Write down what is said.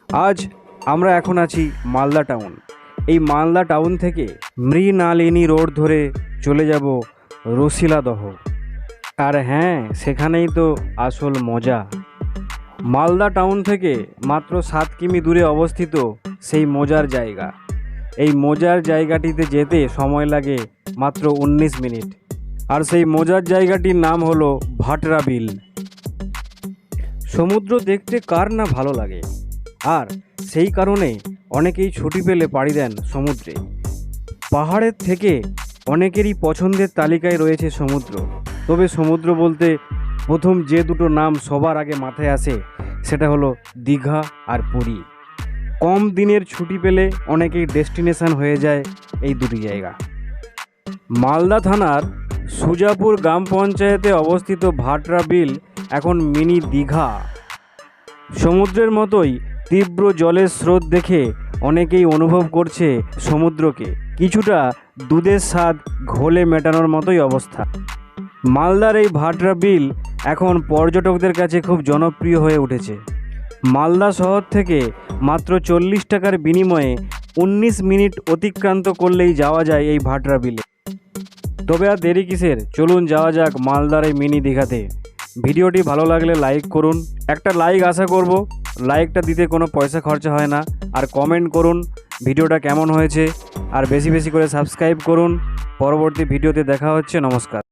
আজ আমরা এখন আছি মালদা টাউন। এই মালদা টাউন থেকে মৃণালিনী রোড ধরে চলে যাব রসিলাদহ। আর হ্যাঁ, সেখানেই তো আসল মজা। মালদা টাউন থেকে মাত্র 7 কিমি দূরে অবস্থিত সেই মজার জায়গা। এই মজার জায়গাটিতে যেতে সময় লাগে মাত্র 19 মিনিট। আর সেই মজার জায়গাটির নাম হলো ভাটরা বিল। সমুদ্র দেখতে কার না ভালো লাগে, আর সেই কারণে অনেকেই ছুটি পেলে পাড়ি দেন সমুদ্রে। পাহাড়ের থেকে অনেকেরই পছন্দের তালিকায় রয়েছে সমুদ্র। তবে সমুদ্র বলতে প্রথম যে দুটো নাম সবার আগে মাথায় আসে সেটা হলো দীঘা আর পুরী। কম দিনের ছুটি পেলে অনেকেই ডেস্টিনেশন হয়ে যায় এই দুটি জায়গা। মালদা থানার সুজাপুর গ্রাম পঞ্চায়েতে অবস্থিত ভাটরা বিল এখন মিনি দীঘা। সমুদ্রের মতোই তীব্র জলের স্রোত দেখে অনেকেই অনুভব করছে সমুদ্রকে কিছুটা দুধের স্বাদ ঘোলে মেটানোর মতোই অবস্থা। মালদার এই ভাটরা বিল এখন পর্যটকদের কাছে খুব জনপ্রিয় হয়ে উঠেছে। মালদা শহর থেকে মাত্র 40 টাকার বিনিময়ে 19 মিনিট অতিক্রান্ত করলেই যাওয়া যায় এই ভাটরা বিলে। তবে আর দেরি কিসের, চলুন যাওয়া যাক মালদার এই মিনি দীঘাতে। ভিডিওটি ভালো লাগলে লাইক করুন, একটা লাইক আশা করব। লাইকটা দিতে কোনো পয়সা খরচা হয় না। আর কমেন্ট করুন ভিডিওটা কেমন হয়েছে, আর বেশি বেশি করে সাবস্ক্রাইব করুন। পরবর্তী ভিডিওতে দেখা হচ্ছে। নমস্কার।